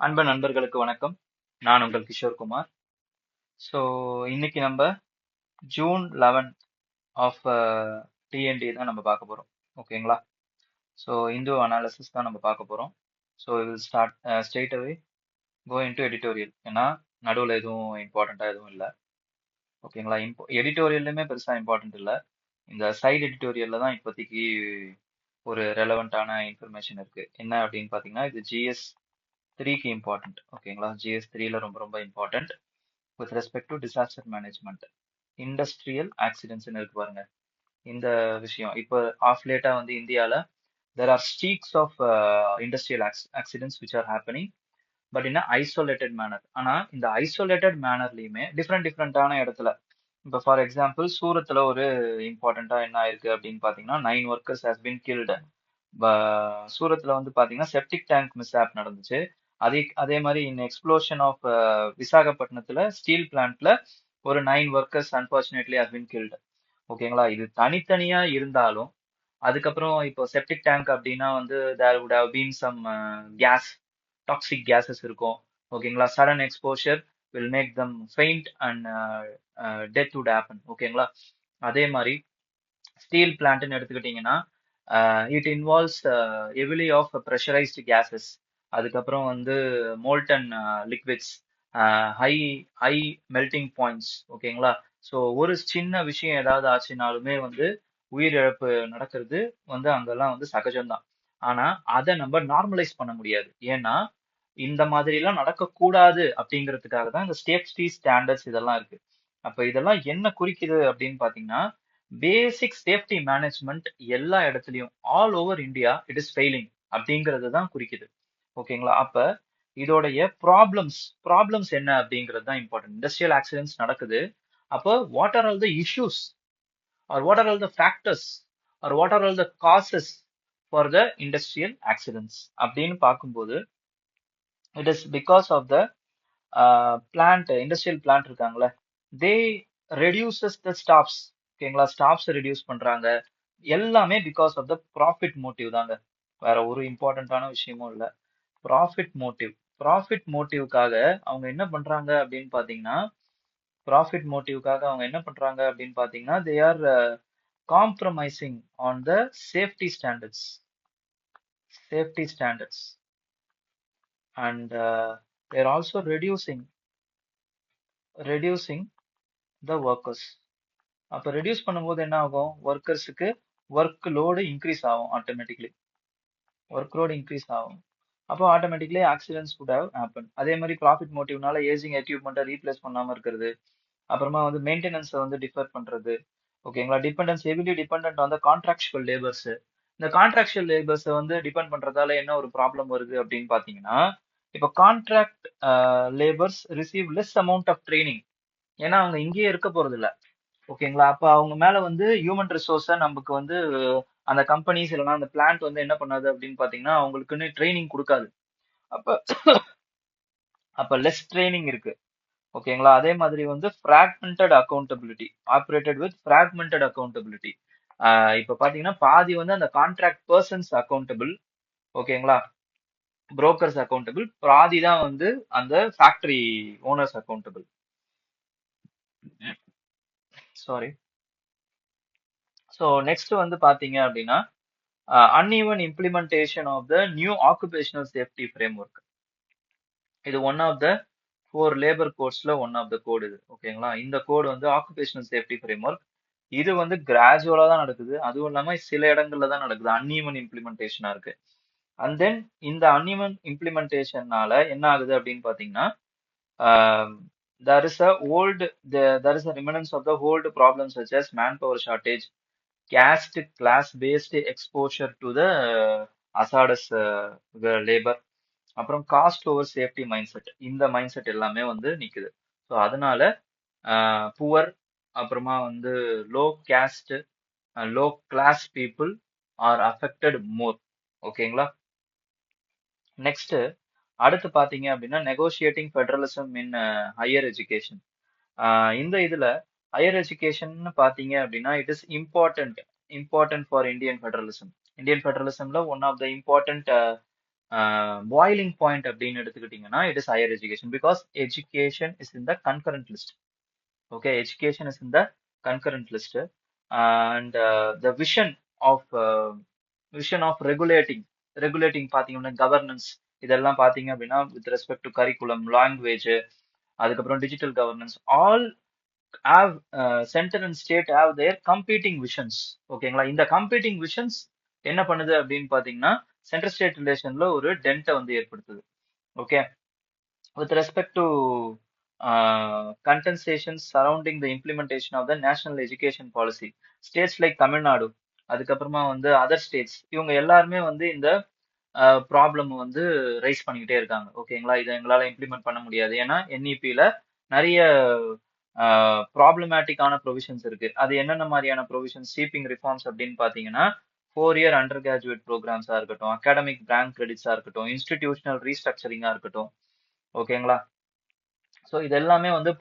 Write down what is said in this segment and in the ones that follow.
அன்பு நண்பர்களுக்கு வணக்கம். நான் உங்கள் கிஷோர் குமார். ஸோ இன்னைக்கு நம்ம ஜூன் 11 ஆஃப் டிஎன்டி தான் நம்ம பார்க்க போறோம். ஓகேங்களா? ஸோ இந்து அனாலிசிஸ் தான் நம்ம பார்க்க போறோம். ஸோ இது start straight away go into editorial. ஏன்னா நடுவில் எதுவும் இம்பார்ட்டண்ட்டாக எதுவும் இல்லை. ஓகேங்களா? எடிட்டோரியல்லுமே பெருசாக இம்பார்ட்டன்ட் இல்லை. இந்த சைடு எடிட்டோரியல்ல தான் இப்போதைக்கு ஒரு ரெலவெண்ட்டான இன்ஃபர்மேஷன் இருக்கு. என்ன அப்படின்னு பார்த்தீங்கன்னா இது ஜிஎஸ் 3க்கு இம்பார்ட்டன்ட். ஓகேங்களா? ஜிஎஸ் 3ல ரொம்ப ரொம்ப important with respect to disaster management. Industrial ஆக்சிடென்ட்ஸ்னு இருக்கு பாருங்க. இந்த விஷயம் இப்போ ஆஃப் லேட்டா வந்து இந்தியால there are streaks of industrial accidents which are happening but in a isolated manner. ஆனா இந்த ஐசோலேட்டட் மேனர்லயுமே டிஃப்ரெண்டான இடத்துல இப்போ ஃபார் எக்ஸாம்பிள் சூரத்ல ஒரு இம்பார்ட்டண்டா என்ன ஆயிருக்கு அப்படின்னு பாத்தீங்கன்னா 9 workers has been killed. சூரத்ல வந்து பாத்தீங்கன்னா செப்டிக் டேங்க் மிஸ்ஆப் நடந்துச்சு. அதே மாதிரி இன் எக்ஸ்ப்ளோஷன் ஆஃப் விசாகப்பட்டினத்துல ஸ்டீல் பிளான்ட்ல ஒரு 9 workers unfortunately has been killed. ஓகேங்களா? இது தனித்தனியா இருந்தாலும் அதுக்கப்புறம் இப்போ செப்டிக் டேங்க் அப்படின்னா வந்து there would have been some gas, toxic gases இருக்கும். ஓகேங்களா? Sudden exposure will make them faint and death would happen. ஓகேங்களா? அதே மாதிரி ஸ்டீல் பிளான்ட்னு எடுத்துக்கிட்டிங்கன்னா it involves heavily of pressurised gases, அதுக்கப்புறம் வந்து molten liquids, high high melting points. ஓகேங்களா? ஸோ ஒரு சின்ன விஷயம் ஏதாவது ஆச்சுனாலுமே வந்து உயிரிழப்பு நடக்கிறது வந்து அங்கெல்லாம் வந்து சகஜம்தான். ஆனா அதை நம்ம நார்மலைஸ் பண்ண முடியாது. ஏன்னா இந்த மாதிரி எல்லாம் நடக்கக்கூடாது அப்படிங்கிறதுக்காக தான் இந்த சேஃப்டி ஸ்டாண்டர்ட்ஸ் இதெல்லாம் இருக்கு. அப்ப இதெல்லாம் என்ன குறிக்குது அப்படின்னு பாத்தீங்கன்னா பேசிக் சேஃப்டி மேனேஜ்மெண்ட் எல்லா இடத்துலயும் all over India it is failing அப்படிங்கிறது தான் குறிக்குது. ஓகேங்களா? அப்ப இதோடைய ப்ராப்ளம்ஸ் என்ன அப்படிங்கிறது தான் இம்பார்ட்டன்ட். இண்டஸ்ட்ரியல் ஆக்சிடென்ட்ஸ் நடக்குது. அப்போ what are all the issues are what are all the factors are what are all the causes for the industrial accidents அப்படின்னு பார்க்கும்போது it is because of the plant, industrial plant இருக்காங்களே, they reduces the stops. ஓகேங்களா? Stops reduce பண்றாங்க. எல்லாமே because of the profit motive தாங்க. வேற ஒரு இம்பார்ட்டன்டான விஷயமும் இல்லை. Profit motive. ப்ராஃபிட் மோட்டிவ்காக அவங்க என்ன பண்றாங்க அப்படின்னு பாத்தீங்கன்னா they are compromising on the safety standards and they're also reducing the workers. அப்ப ரெடியூஸ் பண்ணும்போது என்ன ஆகும்? ஒர்க்கர்ஸுக்கு ஒர்க் லோடு இன்க்ரீஸ் ஆகும். ஒர்க் லோடு இன்க்ரீஸ் ஆகும். அப்போ automatically accidents could have happen. அதே மாதிரி ப்ராஃபிட் மோட்டிவ்னால ஏஜிங் எக்யூப்மெண்ட்டை ரீப்ளேஸ் பண்ணாம இருக்கிறது, அப்புறமா வந்து மெயின்டெனன்ஸை வந்து டிஃபர் பண்றது. ஓகேங்களா? Heavily depend on the contractual labours. இந்த கான்ட்ராக்சுவல் லேபர்ஸை வந்து டிபெண்ட் பண்றதால என்ன ஒரு ப்ராப்ளம் வருது அப்படின்னு பாத்தீங்கன்னா இப்போ contract labours receive less amount of training. ஏன்னா அவங்க இங்கேயே இருக்க போறது இல்ல. ஓகேங்களா? அப்ப அவங்க மேல வந்து ஹியூமன் ரிசோர்ஸ நமக்கு வந்து அந்த கம்பெனிஸ் இல்லைன்னா அந்த பிளான்ட் வந்து என்ன பண்ணாது அப்படின்னு பாத்தீங்கன்னா அவங்களுக்குன்னு ட்ரைனிங் கொடுக்காது. அப்ப அப்ப லெஸ் ட்ரைனிங் இருக்கு. ஓகேங்களா? அதே மாதிரி வந்து fragmented accountability, operated with fragmented accountability. இப்ப பாத்தீங்கன்னா பாதி வந்து அந்த கான்ட்ராக்ட் பர்சன்ஸ் அக்கௌண்டபிள். ஓகேங்களா? Brokers accountable. பாதி தான் வந்து அந்த factory owners accountable. Sorry. So next வந்து பாத்தீங்க அப்படின்னா uneven implementation of the new occupational safety framework. இது ஒன் ஆஃப் த 4 லேபர் கோட்ஸ்ல ஒன் ஆஃப் த கோட் இது. ஓகேங்களா? இந்த கோட் வந்து ஆக்குபேஷனல் சேஃப்டி ஃப்ரேம்வொர்க். இது வந்து கிராஜுவலா தான் நடக்குது. அதுவும் இல்லாம சில இடங்கள்ல தான் நடக்குது. அன்ஈவன் இம்ப்ளிமெண்டேஷனா இருக்கு. அண்ட் தென் இந்த அன்ஈவன் இம்ப்ளிமெண்டேஷன்னால என்ன ஆகுது அப்படின்னு பாத்தீங்கன்னா there is a remnants of the old problems such as manpower shortage, caste class based exposure to the hazardous labor, அப்புறம் caste over safety mind set. இந்த மைண்ட் செட் எல்லாமே வந்து நிக்குது. ஸோ அதனால புவர், அப்புறமா வந்து low caste, low class people are affected more. ஓகேங்களா? Next அடுத்து பாத்தீங்க அப்படின்னா negotiating federalism in higher education. இந்த இதுல ஹையர் எஜுகேஷன் பாத்தீங்க அப்படின்னா it is important for Indian federalism. Indian ஃபெடரலிசம்ல one of the important boiling point அப்படின்னு எடுத்துக்கிட்டீங்கன்னா it is higher education because education is in the concurrent list. Okay, education is in the concurrent list. And the of vision of regulating பாத்தீங்கன்னா governance இதெல்லாம் பாத்தீங்க அப்படின்னா with respect to curriculum, language, அதுக்கப்புறம் digital governance, all have center and state have their competing visions. ஓகேங்களா, இந்த competing visions என்ன பண்ணுது அப்படின்னு பாத்தீங்கன்னா சென்டர் ஸ்டேட் ரிலேஷன்ல ஒரு டென்ட்டை வந்து ஏற்படுத்துது. Okay, with respect to contentions surrounding the implementation of the national education policy, states like Tamil Nadu, அதுக்கப்புறமா வந்து அதர் ஸ்டேட்ஸ், இவங்க எல்லாருமே வந்து இந்த ப்ராப்ளம் வந்து ரைஸ் பண்ணிக்கிட்டே இருக்காங்க. ஓகேங்களா, இதை எங்களால இம்ப்ளிமெண்ட் பண்ண முடியாது ஏன்னா என்இபியில நிறைய ப்ராப்ளமேட்டிக்கான ப்ரொவிஷன்ஸ் இருக்கு. அது என்னென்ன மாதிரியான ப்ரொவிஷன்ஸ், ஸ்வீப்பிங் ரிஃபார்ம்ஸ் அப்படின்னு பாத்தீங்கன்னா 4-year அண்டர் கிராஜுவேட் ப்ரோக்ராம்ஸா இருக்கட்டும், அகாடமிக் பேங்க் கிரெடிட்ஸா இருக்கட்டும், இன்ஸ்டிடியூஷனல் ரீஸ்ட்ரக்சரிங்கா இருக்கட்டும். ஓகேங்களா, ஸோ இது எல்லாமே வந்து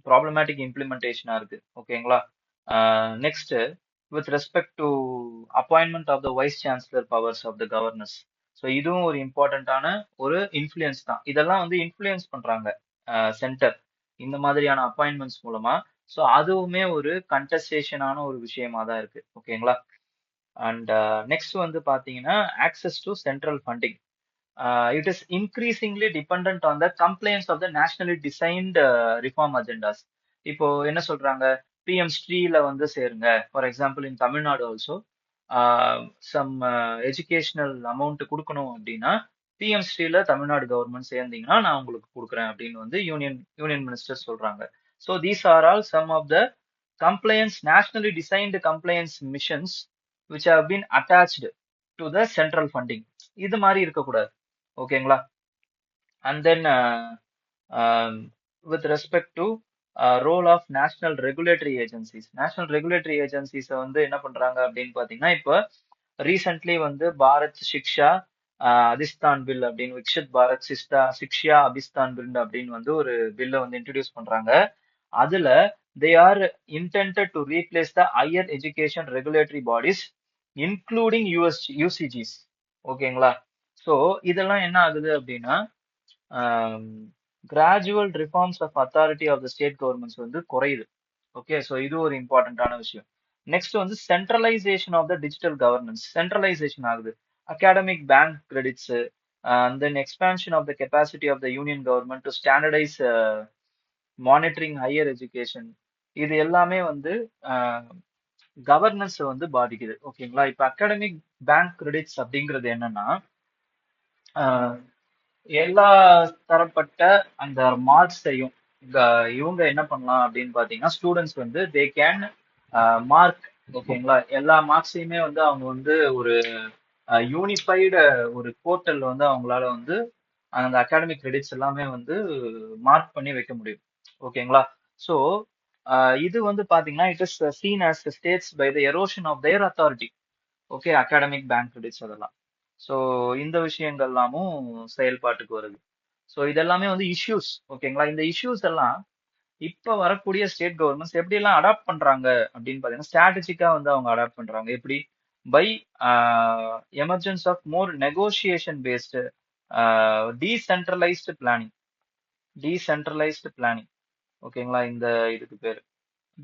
ப்ராப்ளமேட்டிக் இம்ப்ளிமெண்டேஷனா இருக்கு. ஓகேங்களா, next with respect to appointment of the vice chancellor powers of the governors. So இதுவும் ஒரு இம்பார்ட்டன்டான ஒரு இன்ஃப்ளூயன்ஸ் தான். இதெல்லாம் வந்து இன்ஃப்ளூயன்ஸ் பண்றாங்க சென்டர் இந்த மாதிரியான அப்பாயின்மெண்ட்ஸ் மூலமா. ஸோ அதுவுமே ஒரு கண்டஸ்டேஷனான ஒரு விஷயமா தான் இருக்கு. ஓகேங்களா, அண்ட் நெக்ஸ்ட் வந்து பாத்தீங்கன்னா access to central funding. It is increasingly dependent on the compliance of the nationally designed reform agendas. இப்போ என்ன சொல்றாங்க, பிஎம் ஸ்ரீல வந்து சேருங்க. For example in Tamil Nadu also some educational amount கொடுக்கணும் அப்படின்னா பிஎம் ஸ்ரீல தமிழ்நாடு கவர்மெண்ட் சேர்ந்தீங்கன்னா நான் உங்களுக்கு கொடுக்குறேன் அப்படின்னு வந்து யூனியன் மினிஸ்டர் சொல்றாங்க. So these are all some of the compliance, nationally designed compliance missions which have been attached to the central funding. இது மாதிரி இருக்கக்கூடாது. ஓகேங்களா, and then with respect to role of national regulatory agencies வந்து என்ன பண்றாங்க அப்படின்னு பாத்தீங்கன்னா இப்போ ரீசென்ட்லி வந்து பாரத் சிக்ஷா அதிஸ்தான் பில் அப்படின்னு, விக்ஷித் பாரத் சிக்ஷா அபிஸ்தான் பில் அப்படின்னு வந்து ஒரு பில்லை வந்து இன்ட்ரடியூஸ் பண்றாங்க. அதுல they are intended to replace the higher education regulatory bodies including UGCs. ஓகேங்களா, ஸோ இதெல்லாம் என்ன ஆகுது அப்படின்னா gradual reforms of authority of the state governments வந்து குறையுது. ஓகே, ஸோ இது ஒரு இம்பார்ட்டன்டான விஷயம். நெக்ஸ்ட் வந்து centralisation of the digital governance. Centralisation ஆகுது. Academic bank credits and then expansion of the capacity of the union government to standardise monitoring higher education. இது எல்லாமே வந்து கவர்னன்ஸ் வந்து பாதிக்குது. ஓகேங்களா, இப்போ அகாடமிக் பேங்க் கிரெடிட்ஸ் அப்படிங்கிறது என்னன்னா எல்லா தரப்பட்ட அந்த மார்க்ஸையும் இவங்க என்ன பண்ணலாம் அப்படின்னு பாத்தீங்கன்னா ஸ்டூடெண்ட்ஸ் வந்து தே கேன் மார்க். ஓகேங்களா, எல்லா மார்க்ஸையுமே வந்து அவங்க வந்து ஒரு யூனிஃபைடு ஒரு போர்ட்டல் வந்து அவங்களால வந்து அந்த அகாடமிக் கிரெடிட்ஸ் எல்லாமே வந்து மார்க் பண்ணி வைக்க முடியும். ஓகேங்களா, ஸோ இது வந்து பாத்தீங்கன்னா it is seen as states by the erosion of their authority. Okay, academic bank credits அதெல்லாம். ஸோ இந்த விஷயங்கள் எல்லாமும் செயல்பாட்டுக்கு வருது. ஸோ இதெல்லாமே வந்து இஷ்யூஸ். ஓகேங்களா, இந்த இஷ்யூஸ் எல்லாம் இப்ப வரக்கூடிய ஸ்டேட் கவர்மெண்ட்ஸ் எப்படி எல்லாம் அடாப்ட் பண்றாங்க அப்படின்னு பாத்தீங்கன்னா ஸ்ட்ராட்டஜிக்கா வந்து அவங்க அடாப்ட் பண்றாங்க. எப்படி? By emergence of more negotiation based decentralised planning. ஓகேங்களா, இந்த இதுக்கு பேரு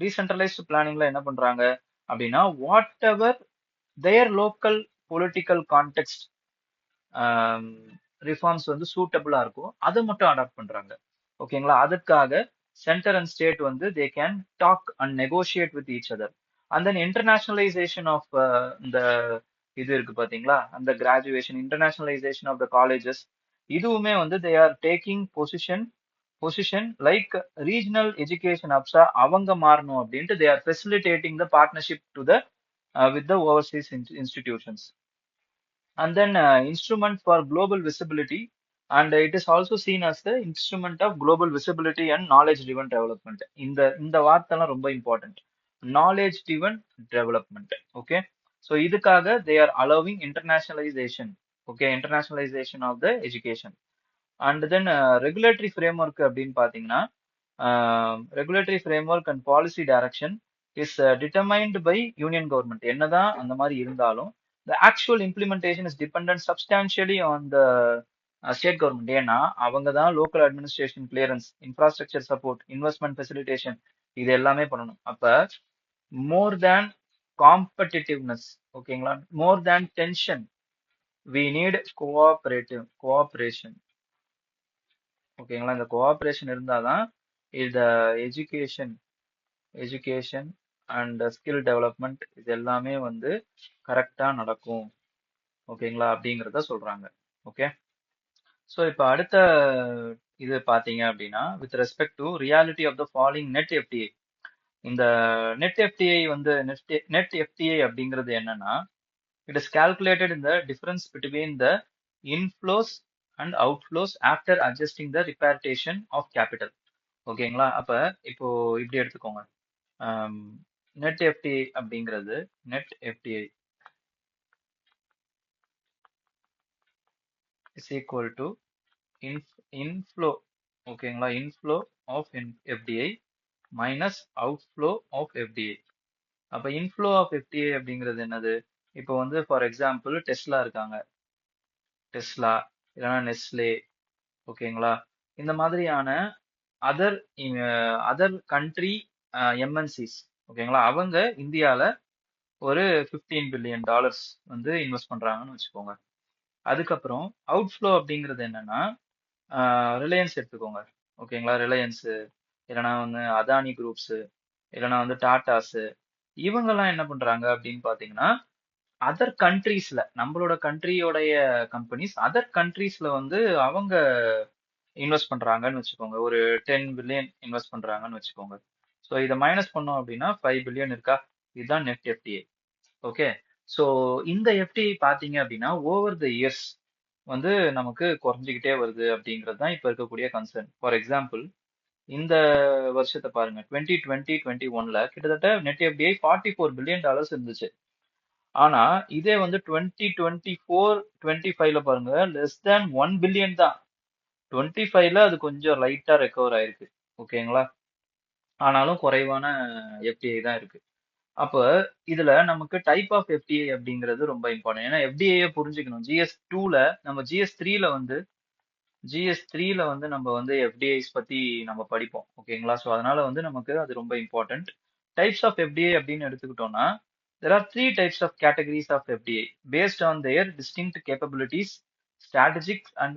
டீசென்ட்ரலைஸ்டு பிளானிங்ல என்ன பண்றாங்க அப்படின்னா whatever their local political context reforms வந்து சூட்டபிளா இருக்கும் அதை மட்டும் அடாப்ட் பண்றாங்க. ஓகேங்களா, அதுக்காக சென்டர் அண்ட் ஸ்டேட் வந்து they can talk and negotiate with each other. And then internationalisation of இந்த இது இருக்கு பாத்தீங்களா, அந்த graduation internationalisation of the colleges, இதுவுமே வந்து they are taking position like regional education ஹப்ஸா அவங்க மாறணும் அப்படின்ட்டு they are facilitating the partnership to the with the overseas institutions. And then instrument for global visibility, and it is also seen as the instrument of global visibility and knowledge driven development. இந்த வார்த்தைலாம் ரொம்ப important. knowledge driven development. okay, so இதுக்காக they are allowing internationalization. okay, internationalization of the education. And then regulatory framework அப்படின்னு பாத்தீங்கன்னா regulatory framework and policy direction is determined by union government. என்னதான் அந்த மாதிரி இருந்தாலும் The actual implementation is dependent substantially on the state government. ஏன்னா அவங்க தான் local administration clearance, infrastructure support, investment facilitation இது எல்லாமே பண்ணணும். அப்ப மோர் தேன் காம்படிட்டிவ்னஸ், ஓகேங்களா, மோர் தேன் டென்ஷன், வி நீட் கோஆபரேஷன். ஓகேங்களா, இந்த கோஆபரேஷன் இருந்தாதான் இந்த education education and skill development இது எல்லாமே வந்து கரெக்டா நடக்கும். ஓகேங்களா, அப்படிங்கிறத சொல்றாங்க. ஓகே, ஸோ இப்போ அடுத்த இது பார்த்தீங்க அப்படின்னா, with respect to reality of the following net FDI. இந்த நெட் எஃப்டிஐ வந்து நெட் எஃப்டிஐ அப்படிங்கிறது என்னன்னா, it is calculated in the difference between the inflows and outflows after adjusting the repatriation of capital. ஓகேங்களா, அப்ப இப்போ இப்படி எடுத்துக்கோங்க. நெட் எஃப்டிஐ அப்படிங்கிறது, net FDI is equal to inflow, ஓகேங்களா, inflow of FDI minus outflow of FDI. அப்ப inflow of FDI அப்படிங்கிறது என்னது? இப்போ வந்து ஃபார் எக்ஸாம்பிள் டெஸ்லா இருக்காங்க, டெஸ்லா இல்லைன்னா நெஸ்லே, ஓகேங்களா, இந்த மாதிரியான அதர் அதர் கண்ட்ரி எம்என்சிஸ், ஓகேங்களா, அவங்க இந்தியால ஒரு $15 பில்லியன் வந்து இன்வெஸ்ட் பண்றாங்கன்னு வச்சுக்கோங்க. அதுக்கப்புறம் அவுட்ஃப்ளோ அப்படிங்கிறது என்னன்னா, ரிலையன்ஸ் எடுத்துக்கோங்க, ஓகேங்களா, ரிலையன்ஸ் இல்லைன்னா வந்து அதானி குரூப்ஸ் இல்லைன்னா வந்து டாடாஸ், இவங்கெல்லாம் என்ன பண்றாங்க அப்படின்னு பாத்தீங்கன்னா, அதர் கண்ட்ரீஸ்ல, நம்மளோட கண்ட்ரியோடைய கம்பெனிஸ் அதர் கண்ட்ரீஸ்ல வந்து அவங்க இன்வெஸ்ட் பண்றாங்கன்னு வச்சுக்கோங்க. ஒரு 10 பில்லியன் இன்வெஸ்ட் பண்றாங்கன்னு வச்சுக்கோங்க. ஸோ இதை மைனஸ் பண்ணோம் அப்படின்னா 5 பில்லியன் இருக்கா? இதுதான் நெட் எஃப்டிஐ. ஓகே, ஸோ இந்த எஃப்டிஐ பாத்தீங்க அப்படின்னா ஓவர் த இயர்ஸ் வந்து நமக்கு குறைஞ்சிக்கிட்டே வருது அப்படிங்கிறது தான் இப்போ இருக்கக்கூடிய கன்சர்ன். ஃபார் எக்ஸாம்பிள் இந்த வருஷத்தை பாருங்க, 2020-21ல கிட்டத்தட்ட நெட் எஃப்டிஐ $44 பில்லியன் இருந்துச்சு. ஆனா இதே வந்து 2024-25ல பாருங்க, லெஸ் தேன் 1 பில்லியன் தான். 25ல அது கொஞ்சம் லைட்டா ரெக்கவர் ஆயிருக்கு, ஓகேங்களா, ஆனாலும் குறைவான எஃப்டிஐ தான் இருக்கு. அப்ப இதுல நமக்கு டைப் ஆஃப் எஃப்டிஐ அப்படிங்கிறது ரொம்ப இம்பார்ட்டன்ட். ஏன்னா எஃப்டிஐ புரிஞ்சுக்கணும். GS2ல நம்ம GS3ல வந்து நம்ம வந்து எஃப்டிஐஸ் பத்தி நம்ம படிப்போம், ஓகேங்களா. ஸோ அதனால வந்து நமக்கு அது ரொம்ப இம்பார்ட்டன்ட். டைப்ஸ் ஆஃப் எஃப்டிஐ அப்படின்னு எடுத்துக்கிட்டோம்னா, there are three types of categories of FDI based on their distinct capabilities, strategies and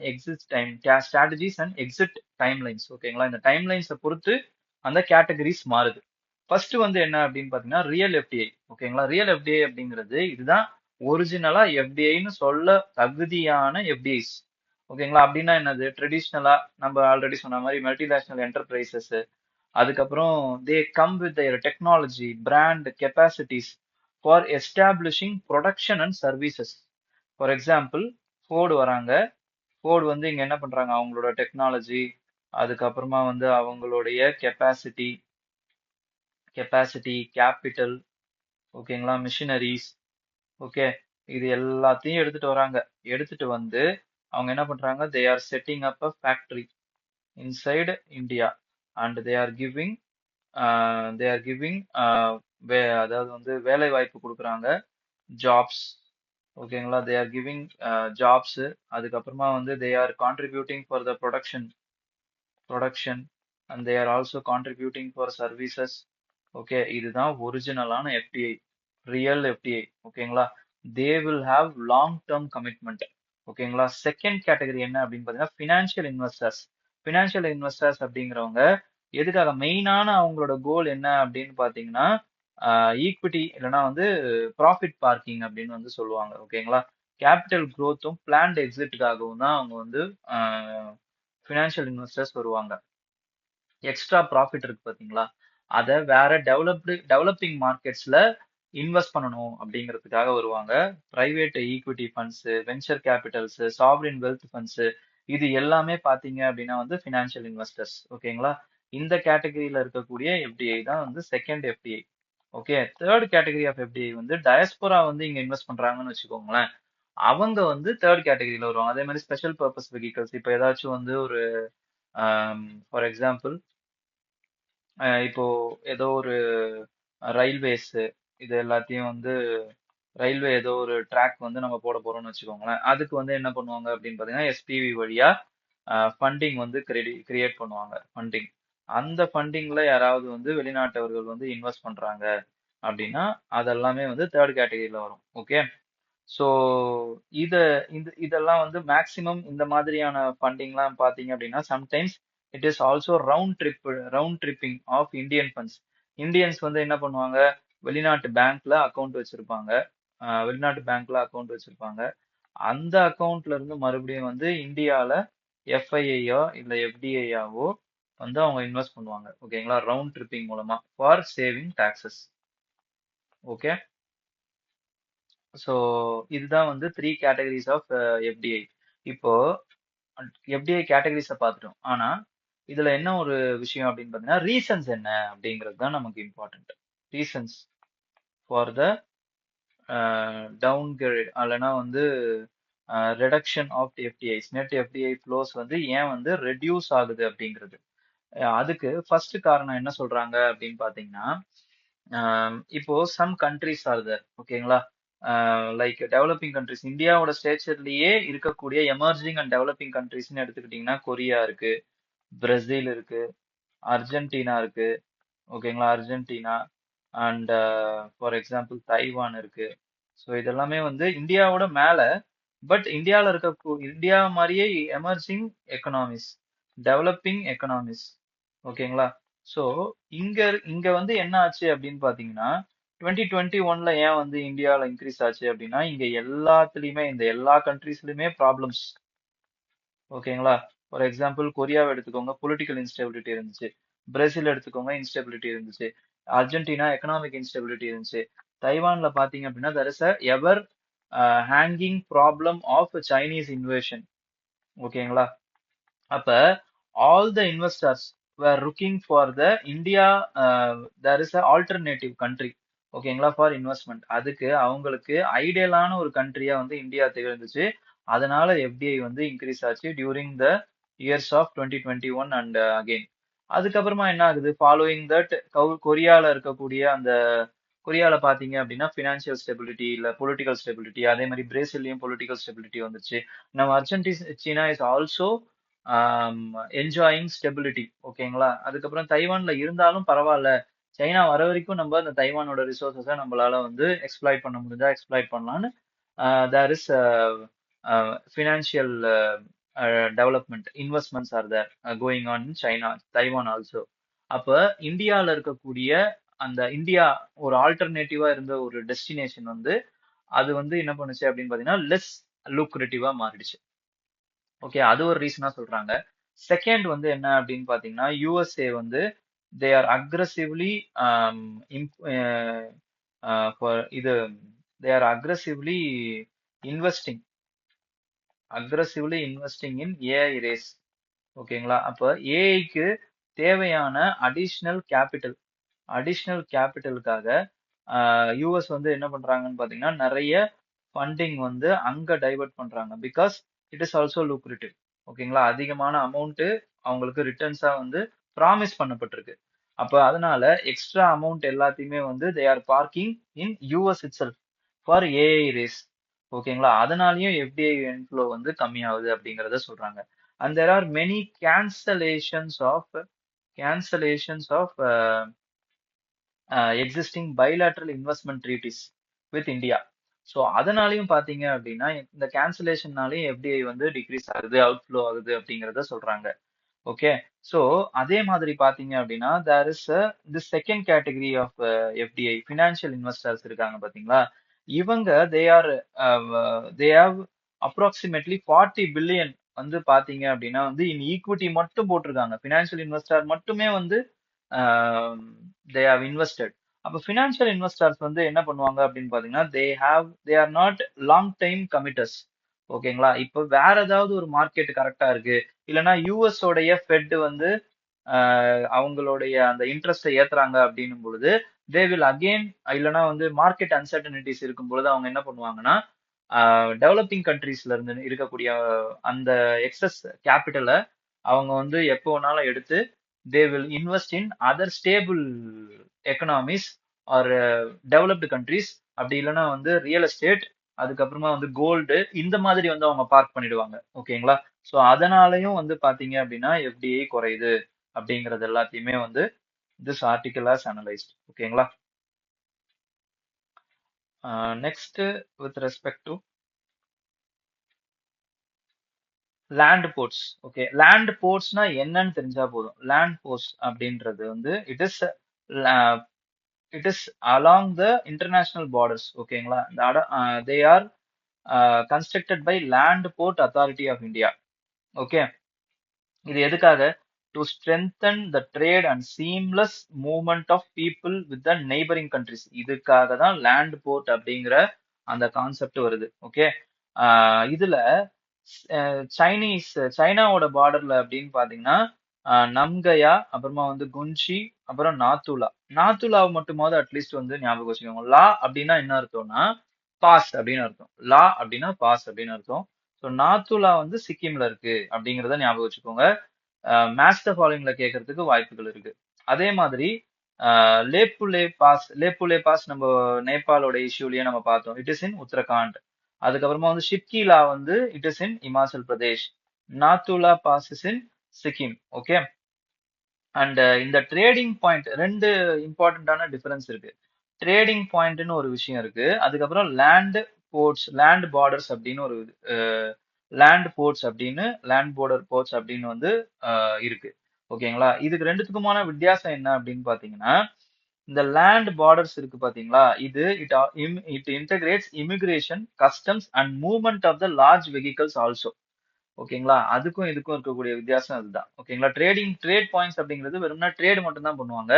exit timelines. ஓகேங்களா, இந்த டைம்லைன்ஸை பொறுத்து அந்த கேட்டகரிஸ் மாறுது. ஃபர்ஸ்ட் வந்து என்ன அப்படின்னு பாத்தீங்கன்னா ரியல் எஃப்டிஐ. ஓகேங்களா, ரியல் எஃப்டிஐ அப்படிங்கிறது இதுதான் ஒரிஜினலா எஃப்டிஐன்னு சொல்ல தகுதியான எஃப்டிஐஸ். ஓகேங்களா, அப்படின்னா என்னது? ட்ரெடிஷ்னலா நம்ம ஆல்ரெடி சொன்ன மாதிரி மல்டிநேஷனல் என்டர்பிரைசஸ், அதுக்கப்புறம் they come with their technology, brand, capacities for establishing production and services. For example Ford வராங்க. ஃபோர்டு வந்து இங்க என்ன பண்றாங்க? அவங்களோட டெக்னாலஜி, அதுக்கப்புறமா வந்து அவங்களுடைய கெப்பாசிட்டி, கேபிட்டல், ஓகேங்களா, மிஷினரிஸ், ஓகே, இது எல்லாத்தையும் எடுத்துட்டு வராங்க. எடுத்துட்டு வந்து அவங்க என்ன பண்றாங்க? They are setting up a factory inside India and they are giving அதாவது வந்து வேலை வாய்ப்பு கொடுக்குறாங்க, ஜாப்ஸ், ஓகேங்களா, தே ஆர் கிவிங் ஜாப்ஸ். அதுக்கப்புறமா வந்து they R contributing for the production and they are also contributing for services. Okay, இதுதான் ஒரிஜினலான FDI, real FDI. ஓகேங்களா, they will have long term commitment. ஓகேங்களா, செகண்ட் கேட்டகரி என்ன அப்படின்னு பாத்தீங்கன்னா ஃபினான்ஷியல் இன்வெஸ்டர்ஸ். ஃபினான்ஷியல் இன்வெஸ்டர்ஸ் அப்படிங்கிறவங்க எதுக்காக மெயினான அவங்களோட கோல் என்ன அப்படின்னு பாத்தீங்கன்னா ஈக்விட்டி இல்லைன்னா வந்து ப்ராஃபிட் பார்க்கிங் அப்படின்னு வந்து சொல்லுவாங்க. ஓகேங்களா, கேபிட்டல் growthம் பிளான்ட் எக்ஸிட்டுக்காகவும் தான் அவங்க வந்து ஃபினான்ஷியல் இன்வெஸ்டர்ஸ் வருவாங்க. எக்ஸ்ட்ரா ப்ராஃபிட் இருக்கு பாத்தீங்களா, அதை வேற டெவலப்பிங் மார்க்கெட்ஸ்ல இன்வெஸ்ட் பண்ணணும் அப்படிங்கிறதுக்காக வருவாங்க. Private equity funds, venture capitals, sovereign wealth funds, இது எல்லாமே பாத்தீங்க அப்படின்னா வந்து ஃபினான்ஷியல் இன்வெஸ்டர்ஸ். ஓகேங்களா, இந்த கேட்டகரியில இருக்கக்கூடிய எஃப்டிஐ தான் வந்து second FDI. Okay, third category of FDI வந்து டயஸ்போரா வந்து இங்க இன்வெஸ்ட் பண்றாங்கன்னு வச்சுக்கோங்களேன். அவங்க வந்து தேர்ட் கேட்டகரியில வருவாங்க. அதே மாதிரி ஸ்பெஷல் பர்பஸ் வெஹிக்கல்ஸ், இப்போ ஏதாச்சும் வந்து ஒரு ஃபார் எக்ஸாம்பிள் இப்போ ஏதோ ஒரு ரயில்வேஸ், இது எல்லாத்தையும் வந்து ரயில்வே ஏதோ ஒரு ட்ராக் வந்து நம்ம போட போறோம்னு வச்சுக்கோங்களேன். அதுக்கு வந்து என்ன பண்ணுவாங்க அப்படின்னு பாத்தீங்கன்னா எஸ்பிவி வழியா ஃபண்டிங் வந்து கிரியேட் பண்ணுவாங்க ஃபண்டிங். அந்த ஃபண்டிங்ல யாராவது வந்து வெளிநாட்டவர்கள் வந்து இன்வெஸ்ட் பண்றாங்க அப்படின்னா அதெல்லாமே வந்து தேர்ட் கேட்டகரியில வரும். ஓகே. ஸோ இத இதெல்லாம் வந்து மேக்சிமம் இந்த மாதிரியான ஃபண்டிங்லாம் பாத்தீங்க அப்படின்னா sometimes it is also round tripping of Indian funds. Indians வந்து என்ன பண்ணுவாங்க, வெளிநாட்டு பேங்க்ல அக்கவுண்ட் வச்சிருப்பாங்க. வெளிநாட்டு பேங்க்ல அக்கவுண்ட் வச்சிருப்பாங்க. அந்த அக்கவுண்ட்ல இருந்து மறுபடியும் வந்து இந்தியால எஃப்ஐஐயோ இல்ல எஃப்டிஐயாவோ வந்து அவங்க இன்வெஸ்ட் பண்ணுவாங்க. ஓகேங்களா, ரவுண்ட் ட்ரிப்பிங் மூலமா for saving taxes. Okay. So இதுதான் வந்து த்ரீ கேட்டகரிஸ் ஆஃப் எஃப்டிஐ. இப்போ எஃப்டிஐ கேட்டகரிஸை பார்த்துட்டோம். ஆனா இதுல என்ன ஒரு விஷயம் அப்படின்னு பார்த்தீங்கன்னா ரீசன்ஸ் என்ன அப்படிங்கிறது தான் நமக்கு important. Reasons for the downgrade அல்லனா வந்து reduction of FDIs, net FDI flows வந்து ஏன் வந்து ரெடியூஸ் ஆகுது அப்படிங்கிறது. அதுக்கு ஃபர்ஸ்ட் காரணம் என்ன சொல்றாங்க அப்படின்னு பாத்தீங்கன்னா இப்போ சம் கண்ட்ரிஸ் ஆர் தேர். ஓகேங்களா, லைக் டெவலப்பிங் கண்ட்ரிஸ், இந்தியாவோட ஸ்டேச்சர்லயே இருக்கக்கூடிய எமர்ஜிங் அண்ட் டெவலப்பிங் கண்ட்ரிஸ்னு எடுத்துக்கிட்டீங்கன்னா கொரியா இருக்கு, பிரேசில் இருக்கு, அர்ஜென்டினா இருக்கு. ஓகேங்களா, Argentina and for example Taiwan இருக்கு. ஸோ இதெல்லாமே வந்து இந்தியாவோட மேல, பட் இந்தியாவில் இந்தியா மாதிரியே எமர்ஜிங் எக்கனாமிஸ், டெவலப்பிங் எக்கனாமிஸ். ஓகேங்களா. ஸோ இங்க இங்க வந்து என்ன ஆச்சு அப்படின்னு பாத்தீங்கன்னா 2021ல ஏன் வந்து இந்தியாவில் இன்க்ரீஸ் ஆச்சு அப்படின்னா இங்க எல்லாத்துலயுமே இந்த எல்லா கண்ட்ரீஸ்லயுமே ப்ராப்ளம்ஸ். ஓகேங்களா. ஃபார் எக்ஸாம்பிள் கொரியாவை எடுத்துக்கோங்க, பொலிட்டிக்கல் இன்ஸ்டெபிலிட்டி இருந்துச்சு. பிரேசில் எடுத்துக்கோங்க, இன்ஸ்டெபிலிட்டி இருந்துச்சு. அர்ஜென்டினா எக்கனாமிக் இன்ஸ்டெபிலிட்டி இருந்துச்சு. தைவான்ல பாத்தீங்க அப்படின்னா there is a ever hanging problem of Chinese invasion. ஓகேங்களா. அப்ப all the investors were looking for the India, there is a alternative country. ஓகேங்களா, ஃபார் இன்வெஸ்ட்மெண்ட். அதுக்கு அவங்களுக்கு ஐடியலான ஒரு கண்ட்ரியா வந்து இந்தியா திகழ்ந்துச்சு. அதனால எஃப்டிஐ வந்து இன்க்ரீஸ் ஆச்சு during the years of 2021 and again. அதுக்கப்புறமா என்ன ஆகுது, ஃபாலோயிங் தட் கொரியால இருக்கக்கூடிய அந்த கொரியால பாத்தீங்க அப்படின்னா பினான்சியல் ஸ்டெபிலிட்டி இல்ல பொலிட்டிக்கல் ஸ்டெபிலிட்டி, அதே மாதிரி பிரேசில்லையும் பொலிட்டிக்கல் ஸ்டெபிலிட்டி வந்துச்சு. நம்ம Argentina is also enjoying stability. ஓகேங்களா. அதுக்கப்புறம் தைவான்ல இருந்தாலும் பரவாயில்ல, சைனா வர வரைக்கும் நம்ம அந்த தைவானோட ரிசோர்ஸஸை நம்மளால வந்து எக்ஸ்ப்ளாய்ட் பண்ண முடிஞ்சா எக்ஸ்ப்ளாய்ட் பண்ணலாம்னு there is financial development investments are there going on in China, Taiwan also. அப்ப இந்தியால இருக்கக்கூடிய அந்த இந்தியா ஒரு ஆல்டர்னேட்டிவா இருந்த ஒரு டெஸ்டினேஷன் வந்து அது வந்து என்ன பண்ணுச்சு அப்படின்னு பாத்தீங்கன்னா லெஸ் லூக்ரேட்டிவா மாறிடுச்சு. ஓகே, அது ஒரு ரீசனா சொல்றாங்க. செகண்ட் வந்து என்ன அப்படின்னு பாத்தீங்கன்னா யூஎஸ்ஏ வந்து தே ஆர் அக்ரஸிவ்லி இது they are investing அக்ரஸிவ்லி investing in AI race. ஓகேங்களா. அப்ப ஏஐக்கு தேவையான அடிஷ்னல் கேபிட்டலுக்காக யூஎஸ் வந்து என்ன பண்றாங்கன்னு பாத்தீங்கன்னா நிறைய ஃபண்டிங் வந்து அங்க டைவர்ட் பண்றாங்க. Because it is also lucrative. ஓகேங்களா, அதிகமான அமௌண்ட் அவங்களுக்கு ரிட்டர்ன்ஸா வந்து ப்ராமிஸ் பண்ணப்பட்டிருக்கு. அப்ப அதனால எக்ஸ்ட்ரா அமௌண்ட் எல்லாத்தையுமே வந்து they are parking in US itself for AI race. ஓகேங்களா, அதனாலயும் எஃப்டிஐ இன்ஃப்ளோ வந்து கம்மியாகுது அப்படிங்கறத சொல்றாங்க. And there are many cancellations of existing bilateral investment treaties with India. So அதனாலையும் பாத்தீங்க அப்படின்னா இந்த கேன்சலேஷன்னாலையும் எஃப்டிஐ வந்து டிக்ரீஸ் ஆகுது, அவுட்ஃப்ளோ ஆகுது அப்படிங்கறத சொல்றாங்க. ஓகே. ஸோ அதே மாதிரி பாத்தீங்க அப்படின்னா there is the second category of FDI financial investors இருக்காங்க பாத்தீங்களா. இவங்க தே ஹாவ் அப்ராக்சிமேட்லி 40 பில்லியன் வந்து பாத்தீங்க அப்படின்னா வந்து இன் ஈக்விட்டி மட்டும் போட்டிருக்காங்க. ஃபினான்ஷியல் இன்வெஸ்டர் மட்டுமே வந்து தே ஹாவ் இன்வெஸ்டட். அப்ப ஃபினான்ஷியல் இன்வெஸ்டர்ஸ் வந்து என்ன பண்ணுவாங்க அப்படின்னு பாத்தீங்கன்னா they are not long time committers. ஓகேங்களா. இப்ப வேற ஏதாவது ஒரு மார்க்கெட் கரெக்டா இருக்கு, இல்லைன்னா யூஎஸ் உடைய ஃபெட் வந்து அவங்களுடைய அந்த இன்ட்ரெஸ்டை ஏத்துறாங்க அப்படின்னும் பொழுது தே வில் அகெயின், இல்லைன்னா வந்து மார்க்கெட் அன்சர்டனிட்டிஸ் இருக்கும் பொழுது அவங்க என்ன பண்ணுவாங்கன்னா டெவலப்பிங் கண்ட்ரீஸ்ல இருந்து இருக்கக்கூடிய அந்த எக்ஸஸ் கேபிட்டலை அவங்க வந்து எப்போ வேணாலும் எடுத்து they will invest in other stable economies are developed countries அப்படி இல்லைன்னா வந்து ரியல் எஸ்டேட், அதுக்கப்புறமா வந்து கோல்டு, இந்த மாதிரி வந்து அவங்க பார்க் பண்ணிடுவாங்க. ஓகேங்களா? ஸோ அதனாலயும் வந்து பாத்தீங்க அப்படின்னா எஃப்டிஐ குறையுது அப்படிங்கறது எல்லாத்தையுமே வந்து this article has analyzed. ஓகேங்களா? Next with respect to land ports. Okay, land போர்ட்ஸ்னா என்னன்னு தெரிஞ்சா போதும். லேண்ட் போர்ட்ஸ் அப்படின்றது வந்து it is along the international borders. ஓகேங்களா? They are constructed by land port authority of India. Okay, இது எதுக்காக? To strengthen the trade and seamless movement of people with the neighbouring countries. இதுக்காக தான் land board அப்படிங்கிற அந்த concept வருது. Okay, இதுல சைனாவோட பார்டர்ல அப்படின்னு பாத்தீங்கன்னா நம்கயா, அப்புறமா வந்து குன்ஷி, அப்புறம் நாத்துலா. நாத்துலாவை மட்டுமாவது அட்லீஸ்ட் வந்து ஞாபகம் வச்சுக்கோங்க. லா அப்படின்னா என்ன அர்த்தம்னா பாஸ் அப்படின்னு அர்த்தம். லா அப்படின்னா பாஸ் அப்படின்னு அர்த்தம். ஸோ நாத்துலா வந்து சிக்கிம்ல இருக்கு அப்படிங்கிறத ஞாபகம் வச்சுக்கோங்க. மேட்ச் த ஃபாலோயிங்ல கேட்கறதுக்கு வாய்ப்புகள் இருக்கு. அதே மாதிரி லேப்புலே பாஸ் நம்ம நேபாளோட இஷ்யூலயே நம்ம பார்த்தோம். It is in Uttarakhand. அதுக்கப்புறமா வந்து ஷிப்கிலா வந்து it is in Himachal Pradesh. Nathula pass is in Sikkim. Okay, and இந்த ட்ரேடிங் பாயிண்ட் ரெண்டு இம்பார்ட்டன்டான டிஃபரன்ஸ் இருக்கு. ட்ரேடிங் பாயிண்ட்னு ஒரு விஷயம் இருக்கு. அதுக்கப்புறம் லேண்ட் பார்டர்ஸ் அப்படின்னு ஒரு லேண்ட் பார்டர் போர்ட்ஸ் அப்படின்னு வந்து இருக்கு. ஓகேங்களா? இதுக்கு ரெண்டுத்துக்குமான வித்தியாசம் என்ன அப்படின்னு பாத்தீங்கன்னா, இந்த லேண்ட் பார்டர்ஸ் இருக்கு பாத்தீங்களா, இது it integrates immigration, customs and movement of the large vehicles also. ஓகேங்களா? அதுக்கும் இதுக்கும் இருக்கக்கூடிய வித்தியாசம் அதுதான். ஓகேங்களா? ட்ரேட் பாயிண்ட்ஸ் அப்படிங்கிறது வெறும்னா ட்ரேட் மட்டும் தான் பண்ணுவாங்க.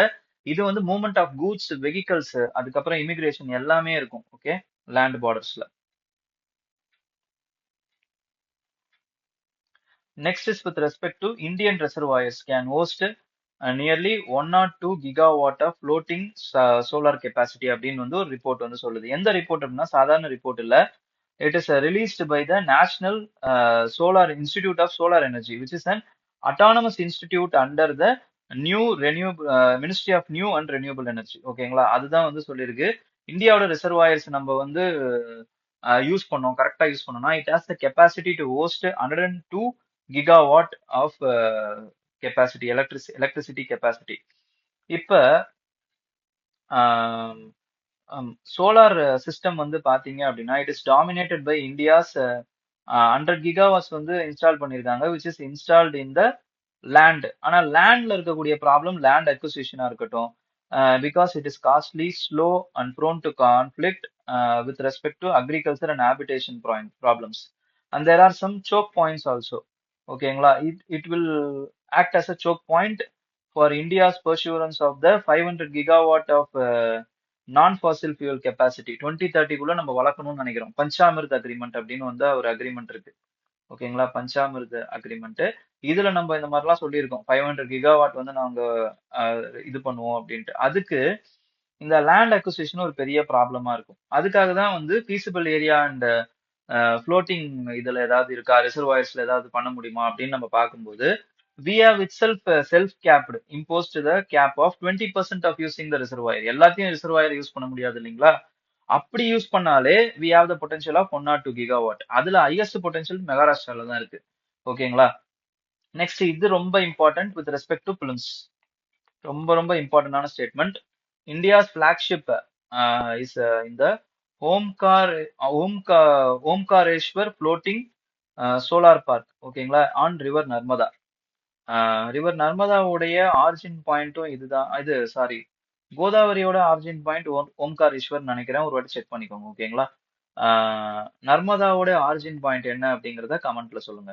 இது வந்து மூவ்மெண்ட் ஆஃப் கூட்ஸ், வெஹிக்கல்ஸ், அதுக்கப்புறம் இமிகிரேஷன் எல்லாமே இருக்கும். ஓகே, லேண்ட் பார்டர்ஸ்ல. Next is with respect to Indian reservoirs can host nearly 102 gigawatt of floating solar capacity அப்படின்னு வந்து ஒரு ரிப்போர்ட் வந்து சொல்லுது. எந்த ரிப்போர்ட் அப்படின்னா சாதாரண ரிப்போர்ட் இல்ல. It is released by the National Solar Institute of Solar Energy, which is an autonomous institute under the Ministry of New and Renewable Energy. ஓகேங்களா? அதுதான் வந்து சொல்லியிருக்கு. இந்தியாவோட ரிசர்வாயர்ஸ் நம்ம வந்து யூஸ் பண்ணோம், கரெக்டா யூஸ் பண்ணோம்னா it has the capacity to host 102 gigawatt of capacity, electricity capacity. இப்ப சோலார் சிஸ்டம் வந்து பாத்தீங்க அப்படின்னா it is dominated by India's 100 gigawatts வந்து இன்ஸ்டால் பண்ணிருக்காங்க, which is installed in the land. ஆனா லேண்ட்ல இருக்கக்கூடிய ப்ராப்ளம் லேண்ட் அக்விசிஷனா இருக்கட்டும், because it is costly, slow and prone to conflict with respect to agriculture and habitation problems. And there are some choke points also. ஓகேங்களா? It will act as a choke point for India's pursuance of the 500 gigawatt of non fossil fuel capacity 2030 நம்ம வளர்க்கணும்னு நினைக்கிறோம். பஞ்சாமிர்த் agreement அப்படின்னு வந்து ஒரு agreement இருக்கு. ஓகேங்களா? பஞ்சாமிர்த் agreement. இதுல நம்ம இந்த மாதிரிலாம் சொல்லியிருக்கோம், 500 கிகாவாட் வந்து நாங்க இது பண்ணுவோம் அப்படின்ட்டு. அதுக்கு இந்த லேண்ட் அக்விசிஷன் ஒரு பெரிய ப்ராப்ளமா இருக்கும். அதுக்காக தான் வந்து பீசிபிள் ஏரியா அண்ட் ஃப்ளோட்டிங் இதுல ஏதாவது இருக்கா, ரிசர்வாயர்ஸ்ல ஏதாவது பண்ண முடியுமா அப்படின்னு நம்ம பார்க்கும்போது we have itself self-capped, imposed the cap of 20% of using the reservoir. எல்லாத்தையும் ரிசர்வாயர் யூஸ் பண்ண முடியாது இல்லைங்களா? அப்படி யூஸ் பண்ணாலே we have the potential of 102 gigawatt. அதுல ஹையஸ்ட் பொட்டன்ஷியல் மெகாராஷ்டிரால தான் இருக்கு. ஓகேங்களா? நெக்ஸ்ட் இது ரொம்ப important with respect to prelims. ரொம்ப ரொம்ப இம்பார்ட்டன்டான ஸ்டேட்மெண்ட். இந்தியாஸ் பிளாக்ஷிப் இஸ் இந்த ஓம்காரேஸ்வர் ஃப்ளோட்டிங் சோலார் பார்க். ஓகேங்களா? On river Narmada. ரிவர் நர்மதாவுடைய ஆரிஜின் பாயிண்ட்டும் இதுதான். இது சாரி, கோதாவரியோட ஆரிஜின் பாயிண்ட் ஓம்காரேஸ்வர் நினைக்கிறேன். ஒரு வாட்டி செக் பண்ணிக்கோங்க. ஓகேங்களா? நர்மதாவோட ஆரிஜின் பாயிண்ட் என்ன அப்படிங்கறத கமெண்ட்ல சொல்லுங்க.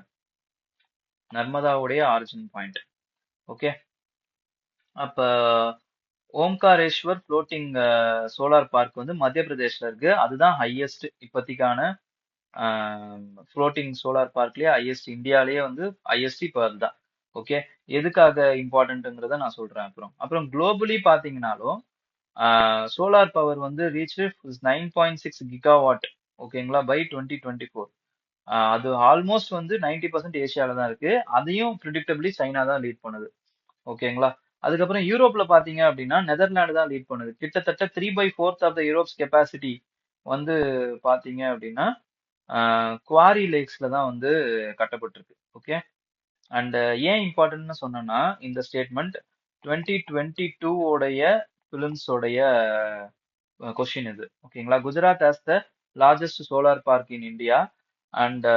நர்மதாவுடைய ஆரிஜின் பாயிண்ட். ஓகே, அப்ப ஓம்காரேஸ்வர் ஃப்ளோட்டிங் சோலார் பார்க் வந்து மத்திய பிரதேஷ்ல இருக்கு. அதுதான் ஹையஸ்ட் இப்போதைக்கான ஃப்ளோட்டிங் சோலார் பார்க்லயே ஹையஸ்ட், இந்தியாலேயே வந்து ஹையஸ்ட் இப்போ அதுதான். ஓகே, எதுக்காக இம்பார்ட்டன்ட்ங்கிறத நான் சொல்றேன். அப்புறம் குளோபலி பாத்தீங்கன்னாலும் சோலார் பவர் வந்து ரீச் 9.6 கிகாவாட். ஓகேங்களா? பை 2024. அது ஆல்மோஸ்ட் வந்து 90% ஏசியால தான் இருக்கு. அதையும் ப்ரிடிக்டபிளி சைனா தான் லீட் பண்ணுது. ஓகேங்களா? அதுக்கப்புறம் யூரோப்ல பாத்தீங்க அப்படின்னா நெதர்லாந்து தான் லீட் பண்ணுது. கிட்டத்தட்ட 3/4 ஆஃப் த யூரோப்ஸ் கெப்பாசிட்டி வந்து பாத்தீங்க அப்படின்னா குவாரி லேக்ஸ்ல தான் வந்து கட்டப்பட்டிருக்கு. ஓகே. அண்ட் ஏன் இம்பார்ட்டன்ட்னு சொன்னேன்னா இந்த ஸ்டேட்மெண்ட் 2022 உடைய பிலிம்ஸோடைய கொஸ்டின் இது. ஓகேங்களா. Gujarat has the largest solar park in India and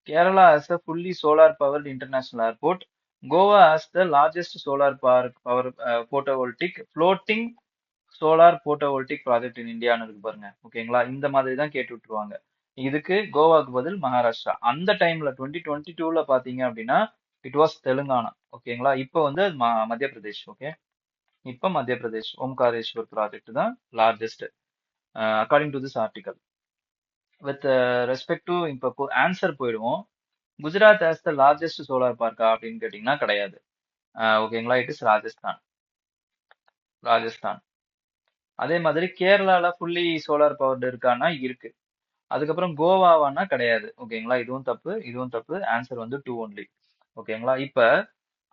Kerala has a fully solar powered international airport. Goa has the largest solar park power photovoltaic floating solar photovoltaic project in இந்தியான்னு இருக்கு பாருங்க. ஓகேங்களா. இந்த மாதிரி தான் கேட்டு விட்டுருவாங்க. இதுக்கு கோவாக்கு பதில் மகாராஷ்டிரா. அந்த டைம்ல 2022ல பாத்தீங்க அப்படின்னா இட் வாஸ் தெலுங்கானா. ஓகேங்களா. இப்போ வந்து அது மத்திய பிரதேஷ். ஓகே. இப்போ மத்திய பிரதேஷ் ஓம்காரேஸ்வர் ப்ராஜெக்ட் தான் largest according to this article. With respect to இப்போ ஆன்சர் போயிடுவோம். Gujarat has the largest solar பார்க்கா அப்படின்னு கேட்டீங்கன்னா கிடையாது. ஓகேங்களா. It is Rajasthan. ராஜஸ்தான். அதே மாதிரி கேரளால ஃபுல்லி சோலார் பவர்டு இருக்கான்னா இருக்கு. அதுக்கப்புறம் கோவாவானா கிடையாது. ஓகேங்களா. இதுவும் தப்பு, இதுவும் தப்பு. ஆன்சர் வந்து 2 ஒன்லி. ஓகேங்களா. இப்ப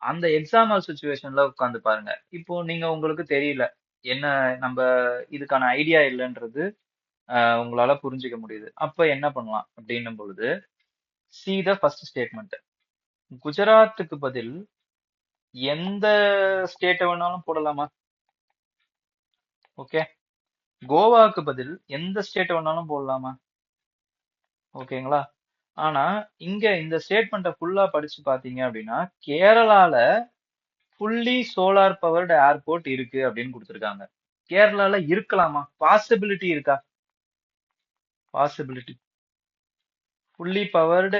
அந்த எக்ஸாம்பிள் சுச்சுவேஷன்ல உட்காந்து பாருங்க. இப்போ நீங்க உங்களுக்கு தெரியல என்ன நம்ம இதுக்கான ஐடியா இல்லைன்றது உங்களால புரிஞ்சுக்க முடியுது. அப்ப என்ன பண்ணலாம் அப்படின்னும் பொழுது see the first ஸ்டேட்மெண்ட். குஜராத்துக்கு பதில் எந்த ஸ்டேட்டை வேணாலும் போடலாமா? ஓகே. கோவாக்கு பதில் எந்த ஸ்டேட்டை வேணாலும் போடலாமா? ஓகேங்களா. ஆனா இங்க இந்த ஸ்டேட்மெண்ட்டை ஃபுல்லா படிச்சு பாத்தீங்க அப்படின்னா கேரளால ஃபுல்லி சோலார் பவர்டு ஏர்போர்ட் இருக்கு அப்படின்னு கொடுத்துருக்காங்க. கேரளால இருக்கலாமா? பாசிபிலிட்டி இருக்கா? Possibility fully powered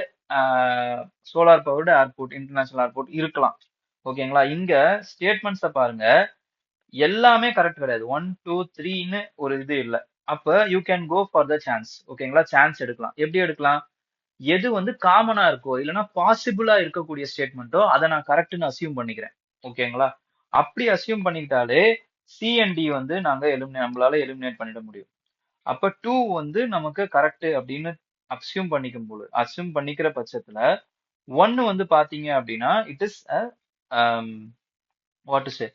solar powered airport international airport இருக்கலாம். ஓகேங்களா. இங்க ஸ்டேட்மெண்ட்ஸை பாருங்க. எல்லாமே கரெக்ட் கிடையாது. 1 2 3ன்னு ஒரு இது இல்ல. அப்ப you can go for the chance. ஓகேங்களா. சான்ஸ் எடுக்கலாம். எப்படி எடுக்கலாம்? எது வந்து காமனா இருக்கோ இல்லைன்னா பாசிபிளா இருக்கக்கூடிய ஸ்டேட்மெண்ட்டோ அதை நான் கரெக்ட்னு அசியூம் பண்ணிக்கிறேன். ஓகேங்களா. அப்படி அசியூம் பண்ணிக்கிட்டாலே சி அண்ட் டி வந்து நம்மளால எலிமினேட் பண்ணிட முடியும். அப்ப 2 வந்து நமக்கு கரெக்ட் அப்படின்னு அசியூம் பண்ணிக்கிற பட்சத்துல 1 வந்து பாத்தீங்க அப்படின்னா it is what to say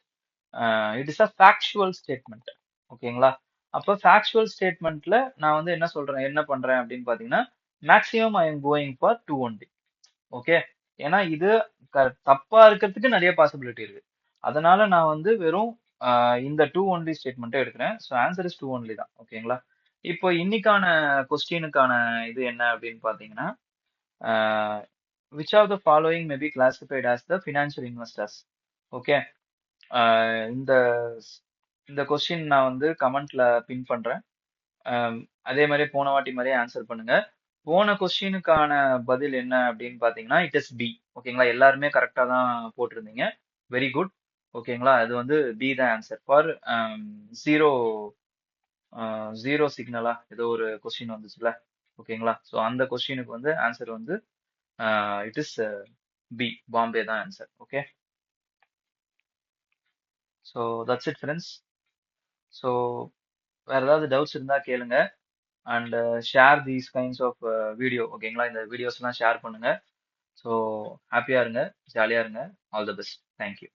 it is a factual statement. ஓகேங்களா. அப்ப ஃபேக்சுவல் ஸ்டேட்மெண்ட்ல நான் வந்து என்ன பண்றேன் அப்படின்னு பாத்தீங்கன்னா maximum I am going for 2 only. Okay. ஏன்னா இது தப்பா இருக்கிறதுக்கு நிறைய பாசிபிலிட்டி இருக்கு. அதனால நான் வந்து வெறும் இந்த 2 ஒன்லி ஸ்டேட்மெண்ட்டை எடுக்கிறேன். ஸோ ஆன்சர் இஸ் 2 ஒன்லி தான். ஓகேங்களா. இப்போ இன்னைக்கான கொஸ்டினுக்கான இது என்ன அப்படின்னு பாத்தீங்கன்னா which of the following may be classified as the financial investors? Okay. இந்த இந்த கொஸ்டின் நான் வந்து கமெண்ட்ல பின் பண்றேன். அதே மாதிரி போன வாட்டி மாதிரியே ஆன்சர் பண்ணுங்க. போன கொஸ்டினுக்கான பதில் என்ன அப்படின்னு பாத்தீங்கன்னா இட் இஸ் பி. ஓகேங்களா. எல்லாருமே கரெக்டா தான் போட்டிருந்தீங்க. Very good. ஓகேங்களா. அது வந்து பி தான் ஆன்சர் ஃபார் ஜீரோ ஜீரோ சிக்னலா ஏதோ ஒரு கொஸ்டின் வந்துச்சுல. ஓகேங்களா. ஸோ அந்த கொஸ்டினுக்கு வந்து ஆன்சர் வந்து இட் இஸ் பி, பாம்பே தான் answer. Okay. So that's it friends. So வேற ஏதாவது டவுட்ஸ் இருந்தா கேளுங்க. And share these kinds of video. ஓகேங்களா. இந்த வீடியோஸ் எல்லாம் ஷேர் பண்ணுங்க. ஸோ ஹாப்பியா இருங்க, ஜாலியா இருங்க. All the best. தேங்க்யூ.